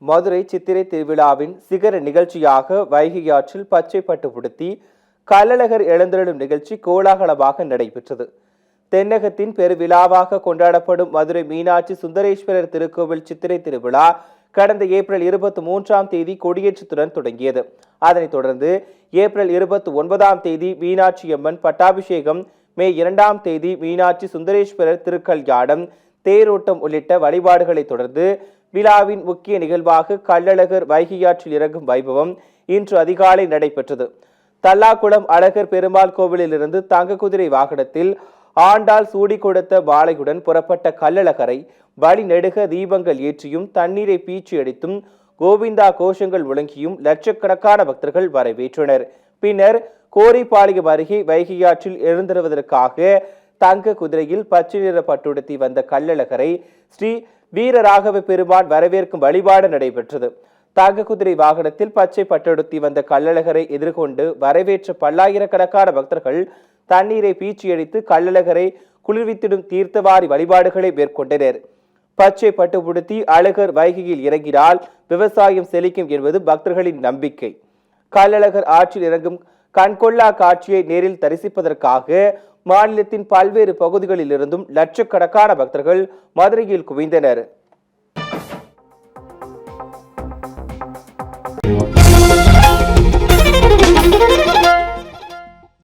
மதுரை சித்திரை திருவிழாவின் சிகர நிகழ்ச்சியாக வைகை ஆற்றில் பச்சை பட்டு உடுத்தி கள்ளழகர் எழுந்தருளும் நிகழ்ச்சி கோலாகலமாக நடைபெற்றது. தென்னகத்தின் பெருவிழாவாக கொண்டாடப்படும் மதுரை மீனாட்சி சுந்தரேஸ்வரர் திருக்கோவில் சித்திரை திருவிழா கடந்த ஏப்ரல் 23ஆம் தேதி கொடியேற்றத்துடன் தொடங்கியது. அதனைத் தொடர்ந்து ஏப்ரல் 29ஆம் தேதி மீனாட்சி அம்மன் பட்டாபிஷேகம், மே 2ஆம் தேதி மீனாட்சி சுந்தரேஸ்வரர் திருக்கல்யாணம், தேரோட்டம் உள்ளிட்ட வழிபாடுகளை தொடர்ந்து விழாவின் முக்கிய நிகழ்வாக கள்ளழகர் வைகையாற்றில் இறங்கும் வைபவம் இன்று அதிகாலை நடைபெற்றது. தல்லாக்குளம் அழகர் பெருமாள் கோவிலிலிருந்து தங்க குதிரை வாகனத்தில் ஆண்டாள் சூடி கொடுத்த மாலையுடன் புறப்பட்ட கள்ளழகரை வழிநெடுக தீபங்கள் ஏற்றியும் தண்ணீரை பீச்சி அடித்தும் கோவிந்தா கோஷங்கள் முழங்கியும் லட்சக்கணக்கான பக்தர்கள் வரவேற்றனர். பின்னர் கோரிப்பாளையம் அருகே வைகையாற்றில் எழுந்தருவதற்காக தங்க குதிரையில் பச்சை நிற பட்டுடுத்தி வந்த கள்ளழகரை ஸ்ரீ வீரராகவ பெருமான் வரவேற்கும் வழிபாடு நடைபெற்றது. தங்க குதிரை வாகனத்தில் பச்சை பட்டுடுத்தி வந்த கள்ளழகரை எதிர்கொண்டு வரவேற்ற பல்லாயிரக்கணக்கான பக்தர்கள் தண்ணீரை பீச்சியடித்து கள்ளழகரை குளிர்வித்திடும் தீர்த்தவாரி வழிபாடுகளை மேற்கொண்டனர். பச்சை பட்டு உடுத்தி அழகர் வைகையில் இறங்கினால் விவசாயம் செழிக்கும் என்பது பக்தர்களின் நம்பிக்கை. கள்ளழகர் ஆற்றில் இறங்கும் கண்கொள்ளா காட்சியை நேரில் தரிசிப்பதற்காக மாநிலத்தின் பல்வேறு பகுதிகளில் இருந்தும் லட்சக்கணக்கான பக்தர்கள் மதுரையில் குவிந்தனர்.